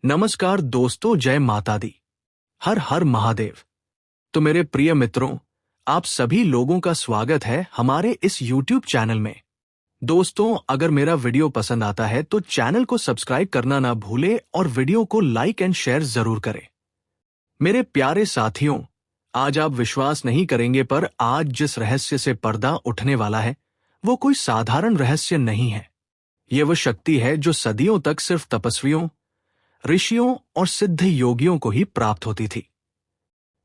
नमस्कार दोस्तों, जय माता दी। हर हर महादेव। तो मेरे प्रिय मित्रों, आप सभी लोगों का स्वागत है हमारे इस YouTube चैनल में। दोस्तों, अगर मेरा वीडियो पसंद आता है तो चैनल को सब्सक्राइब करना ना भूले और वीडियो को लाइक एंड शेयर जरूर करें। मेरे प्यारे साथियों, आज आप विश्वास नहीं करेंगे पर आज जिस रहस्य से पर्दा उठने वाला है वो कोई साधारण रहस्य नहीं है। ये वो शक्ति है जो सदियों तक सिर्फ तपस्वियों, ऋषियों और सिद्ध योगियों को ही प्राप्त होती थी।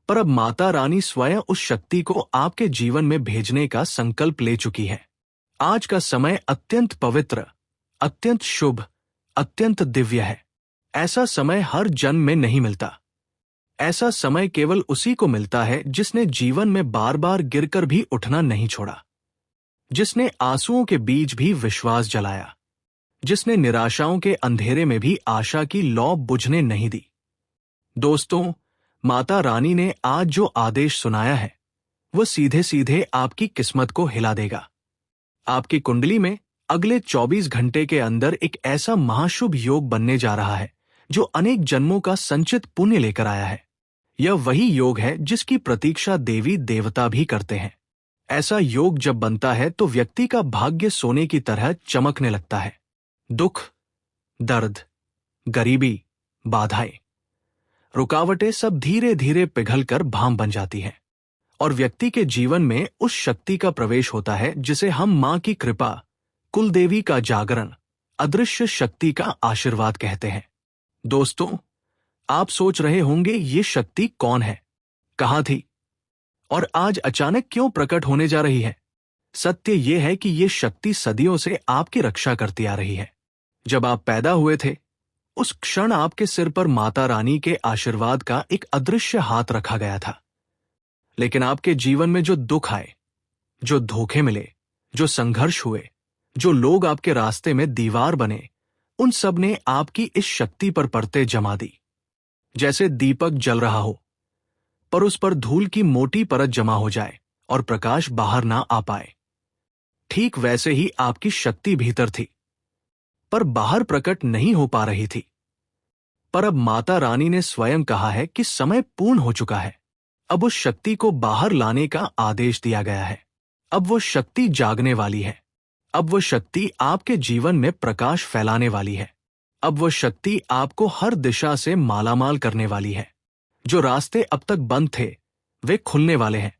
पर अब माता रानी स्वयं उस शक्ति को आपके जीवन में भेजने का संकल्प ले चुकी है। आज का समय अत्यंत पवित्र, अत्यंत शुभ, अत्यंत दिव्य है। ऐसा समय हर जन्म में नहीं मिलता। ऐसा समय केवल उसी को मिलता है जिसने जीवन में बार बार गिरकर भी उठना नहीं छोड़ा, जिसने आंसुओं के बीच भी विश्वास जलाया, जिसने निराशाओं के अंधेरे में भी आशा की लौ बुझने नहीं दी। दोस्तों, माता रानी ने आज जो आदेश सुनाया है वो सीधे सीधे आपकी किस्मत को हिला देगा। आपकी कुंडली में अगले 24 घंटे के अंदर एक ऐसा महाशुभ योग बनने जा रहा है जो अनेक जन्मों का संचित पुण्य लेकर आया है। यह वही योग है जिसकी प्रतीक्षा देवी देवता भी करते हैं। ऐसा योग जब बनता है तो व्यक्ति का भाग्य सोने की तरह चमकने लगता है। दुख, दर्द, गरीबी, बाधाएं, रुकावटें सब धीरे धीरे पिघलकर भाम बन जाती हैं और व्यक्ति के जीवन में उस शक्ति का प्रवेश होता है जिसे हम मां की कृपा, कुलदेवी का जागरण, अदृश्य शक्ति का आशीर्वाद कहते हैं। दोस्तों, आप सोच रहे होंगे ये शक्ति कौन है, कहां थी और आज अचानक क्यों प्रकट होने जा रही है। सत्य यह है कि ये शक्ति सदियों से आपकी रक्षा करती आ रही है। जब आप पैदा हुए थे उस क्षण आपके सिर पर माता रानी के आशीर्वाद का एक अदृश्य हाथ रखा गया था। लेकिन आपके जीवन में जो दुख आए, जो धोखे मिले, जो संघर्ष हुए, जो लोग आपके रास्ते में दीवार बने, उन सब ने आपकी इस शक्ति पर परतें जमा दी। जैसे दीपक जल रहा हो पर उस पर धूल की मोटी परत जमा हो जाए और प्रकाश बाहर ना आ पाए, ठीक वैसे ही आपकी शक्ति भीतर थी पर बाहर प्रकट नहीं हो पा रही थी। पर अब माता रानी ने स्वयं कहा है कि समय पूर्ण हो चुका है। अब उस शक्ति को बाहर लाने का आदेश दिया गया है। अब वो शक्ति जागने वाली है। अब वो शक्ति आपके जीवन में प्रकाश फैलाने वाली है। अब वो शक्ति आपको हर दिशा से मालामाल करने वाली है। जो रास्ते अब तक बंद थे वे खुलने वाले हैं।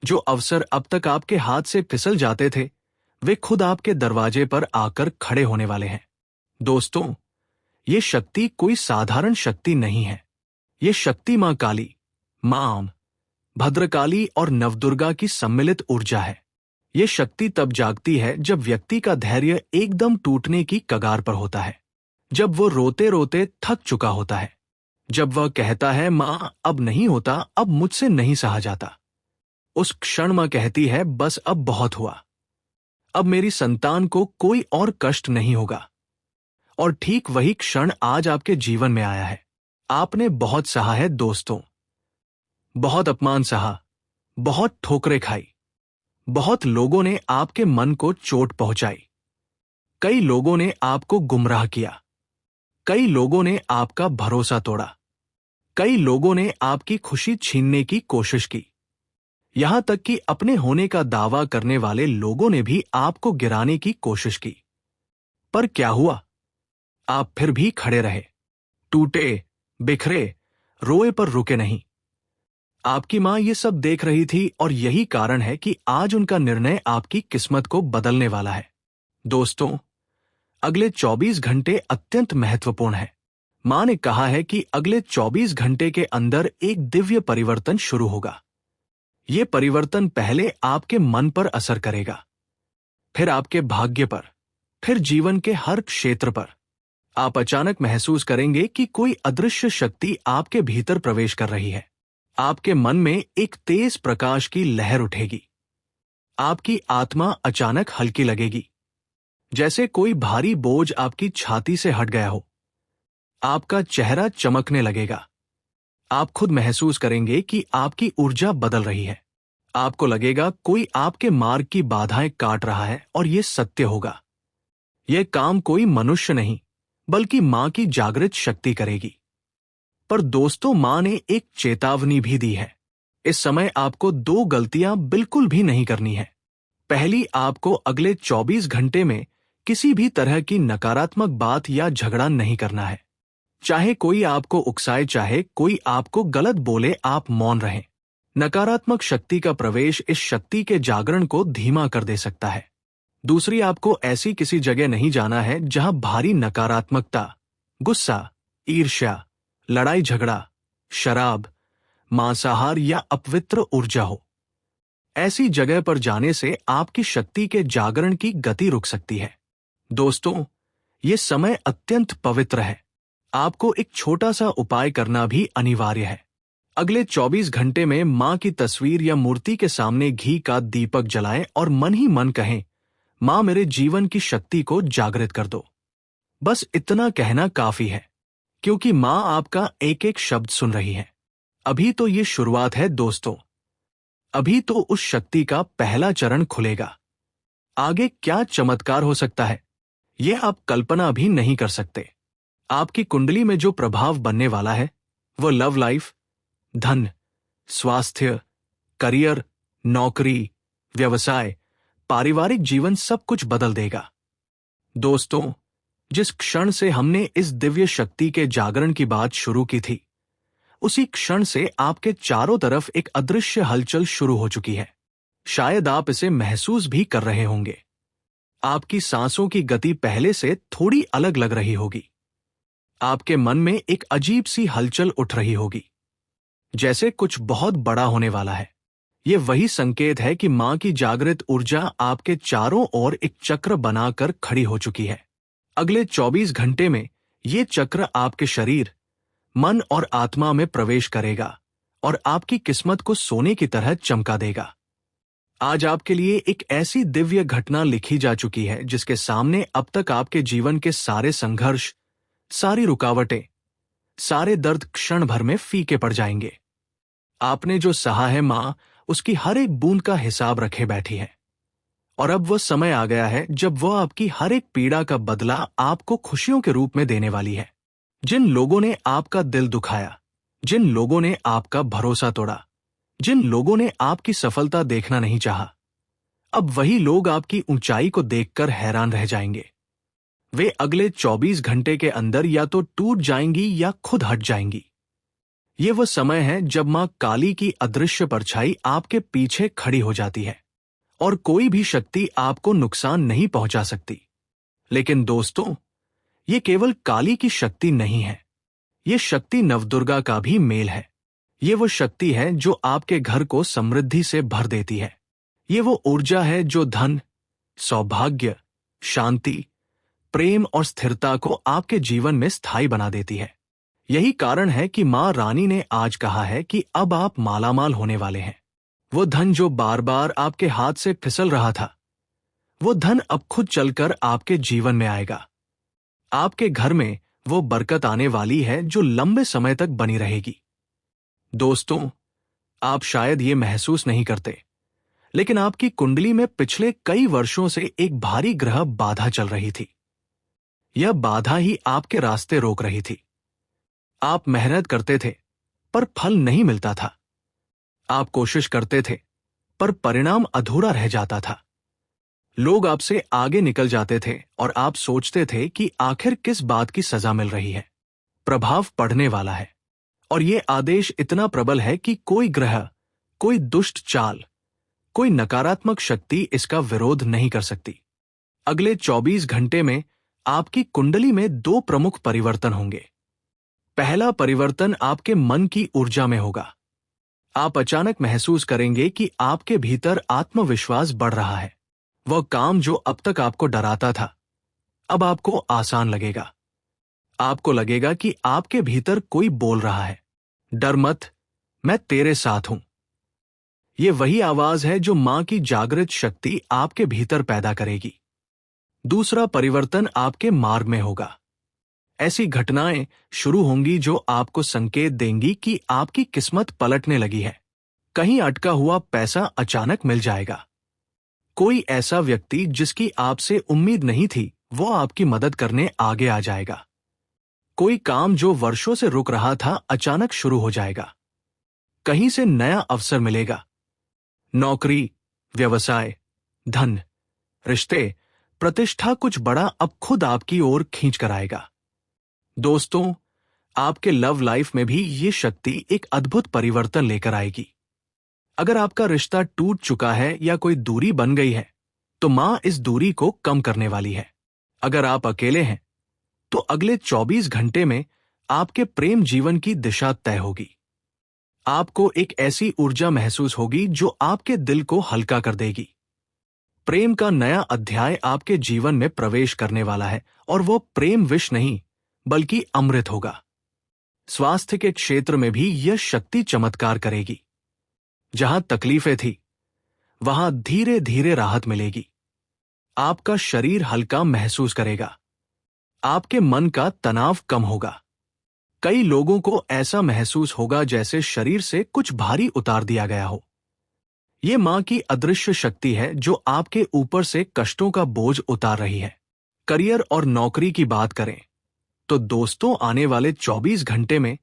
जो अवसर अब तक आपके हाथ से फिसल जाते थे वे खुद आपके दरवाजे पर आकर खड़े होने वाले हैं। दोस्तों, ये शक्ति कोई साधारण शक्ति नहीं है। ये शक्ति मां काली, मां भद्रकाली और नवदुर्गा की सम्मिलित ऊर्जा है। ये शक्ति तब जागती है जब व्यक्ति का धैर्य एकदम टूटने की कगार पर होता है, जब वो रोते रोते थक चुका होता है, जब वह कहता है मां अब नहीं होता, अब मुझसे नहीं सहा जाता। उस क्षण मां कहती है बस अब बहुत हुआ, अब मेरी संतान को कोई और कष्ट नहीं होगा। और ठीक वही क्षण आज आपके जीवन में आया है। आपने बहुत सहा है दोस्तों, बहुत अपमान सहा, बहुत ठोकरें खाई, बहुत लोगों ने आपके मन को चोट पहुंचाई, कई लोगों ने आपको गुमराह किया, कई लोगों ने आपका भरोसा तोड़ा, कई लोगों ने आपकी खुशी छीनने की कोशिश की, यहां तक कि अपने होने का दावा करने वाले लोगों ने भी आपको गिराने की कोशिश की। पर क्या हुआ? आप फिर भी खड़े रहे, टूटे, बिखरे, रोए पर रुके नहीं। आपकी मां ये सब देख रही थी और यही कारण है कि आज उनका निर्णय आपकी किस्मत को बदलने वाला है। दोस्तों, अगले 24 घंटे अत्यंत महत्वपूर्ण है। मां ने कहा है कि अगले 24 घंटे के अंदर एक दिव्य परिवर्तन शुरू होगा। ये परिवर्तन पहले आपके मन पर असर करेगा, फिर आपके भाग्य पर, फिर जीवन के हर क्षेत्र पर। आप अचानक महसूस करेंगे कि कोई अदृश्य शक्ति आपके भीतर प्रवेश कर रही है। आपके मन में एक तेज प्रकाश की लहर उठेगी। आपकी आत्मा अचानक हल्की लगेगी, जैसे कोई भारी बोझ आपकी छाती से हट गया हो। आपका चेहरा चमकने लगेगा। आप खुद महसूस करेंगे कि आपकी ऊर्जा बदल रही है। आपको लगेगा कोई आपके मार्ग की बाधाएं काट रहा है और ये सत्य होगा। यह काम कोई मनुष्य नहीं बल्कि मां की जागृत शक्ति करेगी। पर दोस्तों, मां ने एक चेतावनी भी दी है। इस समय आपको 2 गलतियां बिल्कुल भी नहीं करनी है। पहली, आपको अगले 24 घंटे में किसी भी तरह की नकारात्मक बात या झगड़ा नहीं करना है। चाहे कोई आपको उकसाए, चाहे कोई आपको गलत बोले, आप मौन रहें। नकारात्मक शक्ति का प्रवेश इस शक्ति के जागरण को धीमा कर दे सकता है। दूसरी, आपको ऐसी किसी जगह नहीं जाना है जहां भारी नकारात्मकता, गुस्सा, ईर्ष्या, लड़ाई झगड़ा, शराब, मांसाहार या अपवित्र ऊर्जा हो। ऐसी जगह पर जाने से आपकी शक्ति के जागरण की गति रुक सकती है। दोस्तों, ये समय अत्यंत पवित्र है। आपको एक छोटा सा उपाय करना भी अनिवार्य है। अगले 24 घंटे में मां की तस्वीर या मूर्ति के सामने घी का दीपक जलाएं और मन ही मन कहें, मां, मेरे जीवन की शक्ति को जागृत कर दो। बस इतना कहना काफी है, क्योंकि मां आपका एक एक शब्द सुन रही है। अभी तो ये शुरुआत है दोस्तों। अभी तो उस शक्ति का पहला चरण खुलेगा। आगे क्या चमत्कार हो सकता है, यह आप कल्पना भी नहीं कर सकते। आपकी कुंडली में जो प्रभाव बनने वाला है, वो लव लाइफ, धन, स्वास्थ्य, करियर, नौकरी, व्यवसाय, पारिवारिक जीवन, सब कुछ बदल देगा। दोस्तों, जिस क्षण से हमने इस दिव्य शक्ति के जागरण की बात शुरू की थी, उसी क्षण से आपके चारों तरफ एक अदृश्य हलचल शुरू हो चुकी है। शायद आप इसे महसूस भी कर रहे होंगे। आपकी सांसों की गति पहले से थोड़ी अलग लग रही होगी। आपके मन में एक अजीब सी हलचल उठ रही होगी, जैसे कुछ बहुत बड़ा होने वाला है। यह वही संकेत है कि मां की जागृत ऊर्जा आपके चारों ओर एक चक्र बनाकर खड़ी हो चुकी है। अगले 24 घंटे में यह चक्र आपके शरीर, मन और आत्मा में प्रवेश करेगा और आपकी किस्मत को सोने की तरह चमका देगा। आज आपके लिए एक ऐसी दिव्य घटना लिखी जा चुकी है जिसके सामने अब तक आपके जीवन के सारे संघर्ष, सारी रुकावटें, सारे दर्द क्षण भर में फीके पड़ जाएंगे। आपने जो सहा है, मां उसकी हर एक बूंद का हिसाब रखे बैठी है। और अब वह समय आ गया है जब वह आपकी हर एक पीड़ा का बदला आपको खुशियों के रूप में देने वाली है। जिन लोगों ने आपका दिल दुखाया, जिन लोगों ने आपका भरोसा तोड़ा, जिन लोगों ने आपकी सफलता देखना नहीं चाहा, अब वही लोग आपकी ऊंचाई को देखकर हैरान रह जाएंगे। वे अगले 24 घंटे के अंदर या तो टूट जाएंगी या खुद हट जाएंगी। ये वह समय है जब मां काली की अदृश्य परछाई आपके पीछे खड़ी हो जाती है और कोई भी शक्ति आपको नुकसान नहीं पहुंचा सकती। लेकिन दोस्तों, ये केवल काली की शक्ति नहीं है, ये शक्ति नवदुर्गा का भी मेल है। ये वो शक्ति है जो आपके घर को समृद्धि से भर देती है। ये वो ऊर्जा है जो धन, सौभाग्य, शांति, प्रेम और स्थिरता को आपके जीवन में स्थायी बना देती है। यही कारण है कि मां रानी ने आज कहा है कि अब आप मालामाल होने वाले हैं। वो धन जो बार बार आपके हाथ से फिसल रहा था, वो धन अब खुद चलकर आपके जीवन में आएगा। आपके घर में वो बरकत आने वाली है जो लंबे समय तक बनी रहेगी। दोस्तों, आप शायद ये महसूस नहीं करते, लेकिन आपकी कुंडली में पिछले कई वर्षों से एक भारी ग्रह बाधा चल रही थी। यह बाधा ही आपके रास्ते रोक रही थी। आप मेहनत करते थे, पर फल नहीं मिलता था। आप कोशिश करते थे, पर परिणाम अधूरा रह जाता था। लोग आपसे आगे निकल जाते थे और आप सोचते थे कि आखिर किस बात की सजा मिल रही है। प्रभाव पड़ने वाला है और यह आदेश इतना प्रबल है कि कोई ग्रह, कोई दुष्ट चाल, कोई नकारात्मक शक्ति इसका विरोध नहीं कर सकती। अगले 24 घंटे में आपकी कुंडली में 2 प्रमुख परिवर्तन होंगे। पहला परिवर्तन आपके मन की ऊर्जा में होगा। आप अचानक महसूस करेंगे कि आपके भीतर आत्मविश्वास बढ़ रहा है। वह काम जो अब तक आपको डराता था, अब आपको आसान लगेगा। आपको लगेगा कि आपके भीतर कोई बोल रहा है, डर मत, मैं तेरे साथ हूं। यह वही आवाज है जो मां की जागृत शक्ति आपके भीतर पैदा करेगी। दूसरा परिवर्तन आपके मार्ग में होगा। ऐसी घटनाएं शुरू होंगी जो आपको संकेत देंगी कि आपकी किस्मत पलटने लगी है। कहीं अटका हुआ पैसा अचानक मिल जाएगा। कोई ऐसा व्यक्ति जिसकी आपसे उम्मीद नहीं थी, वो आपकी मदद करने आगे आ जाएगा। कोई काम जो वर्षों से रुक रहा था अचानक शुरू हो जाएगा। कहीं से नया अवसर मिलेगा। नौकरी, व्यवसाय, धन, रिश्ते, प्रतिष्ठा, कुछ बड़ा अब खुद आपकी ओर खींच कर आएगा। दोस्तों, आपके लव लाइफ में भी ये शक्ति एक अद्भुत परिवर्तन लेकर आएगी। अगर आपका रिश्ता टूट चुका है या कोई दूरी बन गई है, तो मां इस दूरी को कम करने वाली है। अगर आप अकेले हैं, तो अगले 24 घंटे में आपके प्रेम जीवन की दिशा तय होगी। आपको एक ऐसी ऊर्जा महसूस होगी जो आपके दिल को हल्का कर देगी। प्रेम का नया अध्याय आपके जीवन में प्रवेश करने वाला है, और वो प्रेम विष नहीं बल्कि अमृत होगा। स्वास्थ्य के क्षेत्र में भी यह शक्ति चमत्कार करेगी। जहां तकलीफें थी, वहां धीरे धीरे राहत मिलेगी। आपका शरीर हल्का महसूस करेगा। आपके मन का तनाव कम होगा। कई लोगों को ऐसा महसूस होगा जैसे शरीर से कुछ भारी उतार दिया गया हो। ये मां की अदृश्य शक्ति है जो आपके ऊपर से कष्टों का बोझ उतार रही है। करियर और नौकरी की बात करें तो दोस्तों, आने वाले 24 घंटे में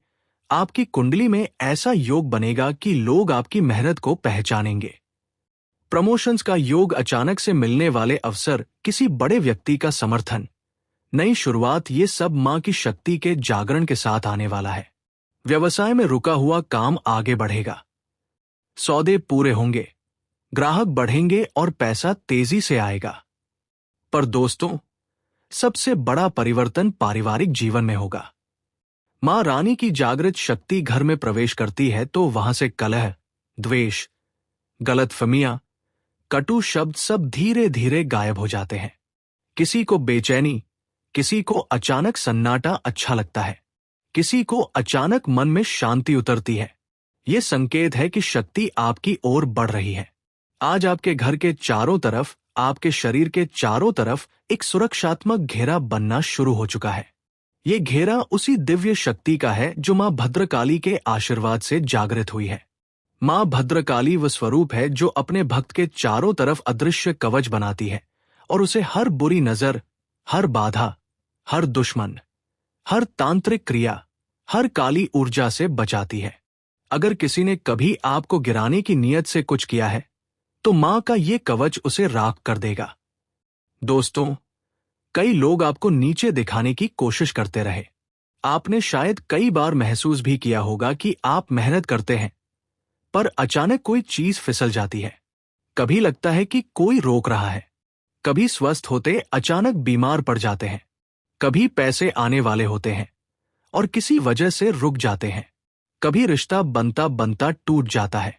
आपकी कुंडली में ऐसा योग बनेगा कि लोग आपकी मेहनत को पहचानेंगे। प्रमोशंस का योग, अचानक से मिलने वाले अवसर, किसी बड़े व्यक्ति का समर्थन, नई शुरुआत, ये सब मां की शक्ति के जागरण के साथ आने वाला है। व्यवसाय में रुका हुआ काम आगे बढ़ेगा। सौदे पूरे होंगे, ग्राहक बढ़ेंगे और पैसा तेजी से आएगा। पर दोस्तों, सबसे बड़ा परिवर्तन पारिवारिक जीवन में होगा। मां रानी की जागृत शक्ति घर में प्रवेश करती है तो वहां से कलह, द्वेष, गलतफहमियां, कटु शब्द सब धीरे धीरे गायब हो जाते हैं। किसी को बेचैनी, किसी को अचानक सन्नाटा अच्छा लगता है, किसी को अचानक मन में शांति उतरती है। ये संकेत है कि शक्ति आपकी ओर बढ़ रही है। आज आपके घर के चारों तरफ, आपके शरीर के चारों तरफ एक सुरक्षात्मक घेरा बनना शुरू हो चुका है। ये घेरा उसी दिव्य शक्ति का है जो मां भद्रकाली के आशीर्वाद से जागृत हुई है। मां भद्रकाली वह स्वरूप है जो अपने भक्त के चारों तरफ अदृश्य कवच बनाती है और उसे हर बुरी नजर, हर बाधा, हर दुश्मन, हर तांत्रिक क्रिया, हर काली ऊर्जा से बचाती है। अगर किसी ने कभी आपको गिराने की नीयत से कुछ किया है, तो मां का ये कवच उसे राख कर देगा। दोस्तों, कई लोग आपको नीचे दिखाने की कोशिश करते रहे। आपने शायद कई बार महसूस भी किया होगा कि आप मेहनत करते हैं, पर अचानक कोई चीज फिसल जाती है। कभी लगता है कि कोई रोक रहा है, कभी स्वस्थ होते अचानक बीमार पड़ जाते हैं, कभी पैसे आने वाले होते हैं और किसी वजह से रुक जाते हैं, कभी रिश्ता बनता बनता टूट जाता है।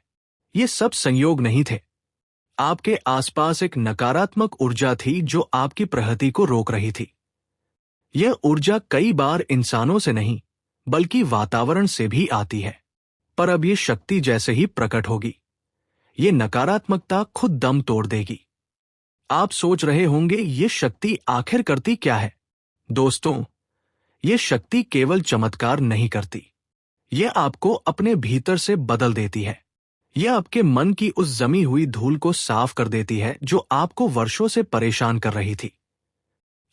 ये सब संयोग नहीं थे। आपके आसपास एक नकारात्मक ऊर्जा थी जो आपकी प्रगति को रोक रही थी। यह ऊर्जा कई बार इंसानों से नहीं बल्कि वातावरण से भी आती है, पर अब ये शक्ति जैसे ही प्रकट होगी, ये नकारात्मकता खुद दम तोड़ देगी। आप सोच रहे होंगे ये शक्ति आखिर करती क्या है? दोस्तों, ये शक्ति केवल चमत्कार नहीं करती, यह आपको अपने भीतर से बदल देती है। यह आपके मन की उस जमी हुई धूल को साफ कर देती है जो आपको वर्षों से परेशान कर रही थी।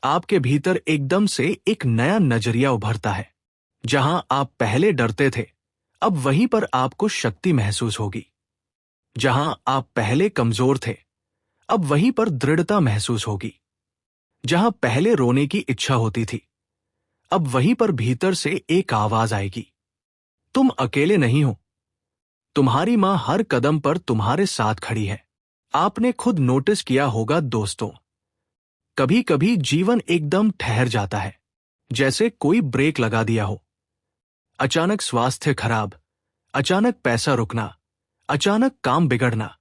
आपके भीतर एकदम से एक नया नजरिया उभरता है। जहां आप पहले डरते थे, अब वहीं पर आपको शक्ति महसूस होगी। जहां आप पहले कमजोर थे, अब वहीं पर दृढ़ता महसूस होगी। जहां पहले रोने की इच्छा होती थी, अब वहीं पर भीतर से एक आवाज आएगी, तुम अकेले नहीं हो। तुम्हारी मां हर कदम पर तुम्हारे साथ खड़ी है। आपने खुद नोटिस किया होगा दोस्तों, कभी कभी जीवन एकदम ठहर जाता है, जैसे कोई ब्रेक लगा दिया हो। अचानक स्वास्थ्य खराब, अचानक पैसा रुकना, अचानक काम बिगड़ना।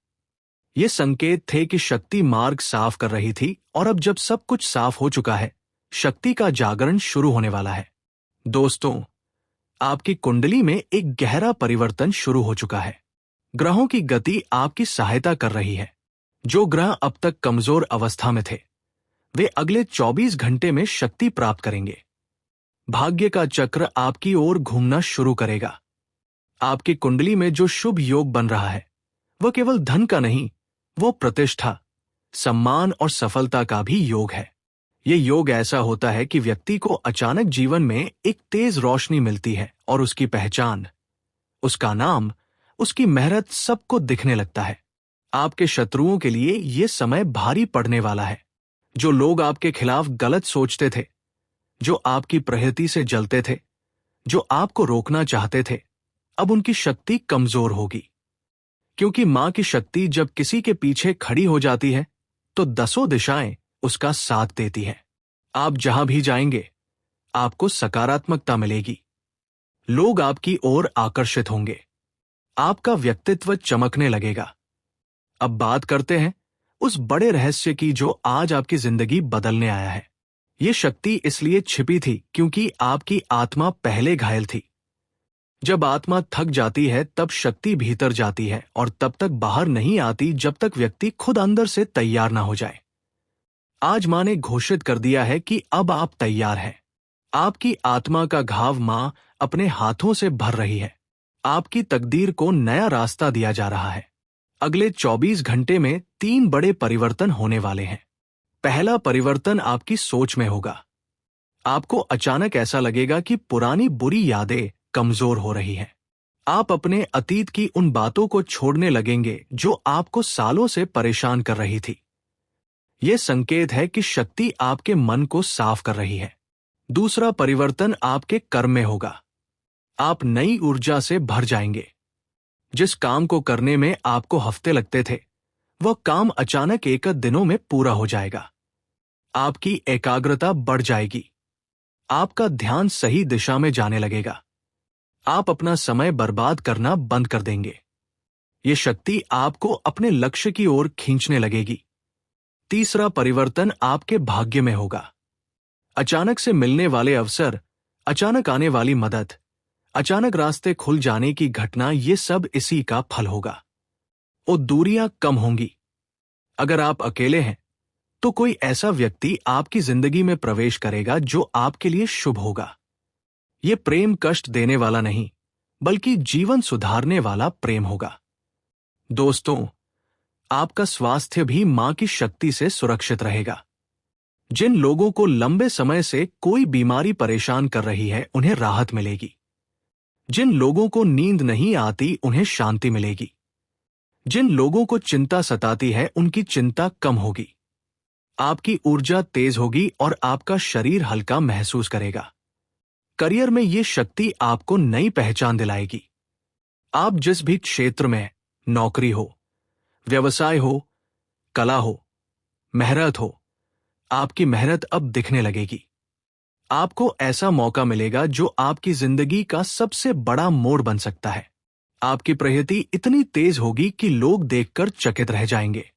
ये संकेत थे कि शक्ति मार्ग साफ कर रही थी, और अब जब सब कुछ साफ हो चुका है, शक्ति का जागरण शुरू होने वाला है। दोस्तों, आपकी कुंडली में एक गहरा परिवर्तन शुरू हो चुका है। ग्रहों की गति आपकी सहायता कर रही है। जो ग्रह अब तक कमजोर अवस्था में थे, वे अगले 24 घंटे में शक्ति प्राप्त करेंगे। भाग्य का चक्र आपकी ओर घूमना शुरू करेगा। आपकी कुंडली में जो शुभ योग बन रहा है, वह केवल धन का नहीं, वो प्रतिष्ठा, सम्मान और सफलता का भी योग है। ये योग ऐसा होता है कि व्यक्ति को अचानक जीवन में एक तेज रोशनी मिलती है और उसकी पहचान, उसका नाम, उसकी मेहनत सबको दिखने लगता है। आपके शत्रुओं के लिए ये समय भारी पड़ने वाला है। जो लोग आपके खिलाफ गलत सोचते थे, जो आपकी प्रकृति से जलते थे, जो आपको रोकना चाहते थे, अब उनकी शक्ति कमजोर होगी। क्योंकि मां की शक्ति जब किसी के पीछे खड़ी हो जाती है तो 10 दिशाएं उसका साथ देती हैं। आप जहां भी जाएंगे आपको सकारात्मकता मिलेगी। लोग आपकी ओर आकर्षित होंगे। आपका व्यक्तित्व चमकने लगेगा। अब बात करते हैं उस बड़े रहस्य की जो आज आपकी जिंदगी बदलने आया है। ये शक्ति इसलिए छिपी थी क्योंकि आपकी आत्मा पहले घायल थी। जब आत्मा थक जाती है तब शक्ति भीतर जाती है और तब तक बाहर नहीं आती जब तक व्यक्ति खुद अंदर से तैयार ना हो जाए। आज मां ने घोषित कर दिया है कि अब आप तैयार हैं। आपकी आत्मा का घाव मां अपने हाथों से भर रही है। आपकी तकदीर को नया रास्ता दिया जा रहा है। अगले 24 घंटे में 3 बड़े परिवर्तन होने वाले हैं। पहला परिवर्तन आपकी सोच में होगा। आपको अचानक ऐसा लगेगा कि पुरानी बुरी यादें कमजोर हो रही हैं। आप अपने अतीत की उन बातों को छोड़ने लगेंगे जो आपको सालों से परेशान कर रही थी। यह संकेत है कि शक्ति आपके मन को साफ कर रही है। दूसरा परिवर्तन आपके कर्म में होगा। आप नई ऊर्जा से भर जाएंगे। जिस काम को करने में आपको हफ्ते लगते थे, वह काम अचानक एक दिनों में पूरा हो जाएगा। आपकी एकाग्रता बढ़ जाएगी। आपका ध्यान सही दिशा में जाने लगेगा। आप अपना समय बर्बाद करना बंद कर देंगे। ये शक्ति आपको अपने लक्ष्य की ओर खींचने लगेगी। तीसरा परिवर्तन आपके भाग्य में होगा। अचानक से मिलने वाले अवसर, अचानक आने वाली मदद, अचानक रास्ते खुल जाने की घटना, ये सब इसी का फल होगा। और दूरियां कम होंगी। अगर आप अकेले हैं तो कोई ऐसा व्यक्ति आपकी जिंदगी में प्रवेश करेगा जो आपके लिए शुभ होगा। ये प्रेम कष्ट देने वाला नहीं, बल्कि जीवन सुधारने वाला प्रेम होगा। दोस्तों, आपका स्वास्थ्य भी मां की शक्ति से सुरक्षित रहेगा। जिन लोगों को लंबे समय से कोई बीमारी परेशान कर रही है, उन्हें राहत मिलेगी। जिन लोगों को नींद नहीं आती, उन्हें शांति मिलेगी। जिन लोगों को चिंता सताती है, उनकी चिंता कम होगी। आपकी ऊर्जा तेज होगी और आपका शरीर हल्का महसूस करेगा। करियर में ये शक्ति आपको नई पहचान दिलाएगी। आप जिस भी क्षेत्र में, नौकरी हो, व्यवसाय हो, कला हो, मेहनत हो, आपकी मेहनत अब दिखने लगेगी। आपको ऐसा मौका मिलेगा जो आपकी जिंदगी का सबसे बड़ा मोड़ बन सकता है। आपकी प्रगति इतनी तेज होगी कि लोग देखकर चकित रह जाएंगे।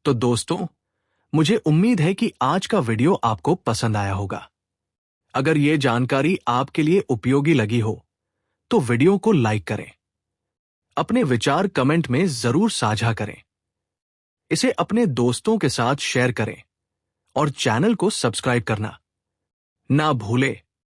तो दोस्तों, मुझे उम्मीद है कि आज का वीडियो आपको पसंद आया होगा। अगर ये जानकारी आपके लिए उपयोगी लगी हो तो वीडियो को लाइक करें। अपने विचार कमेंट में जरूर साझा करें। इसे अपने दोस्तों के साथ शेयर करें और चैनल को सब्सक्राइब करना ना भूलें।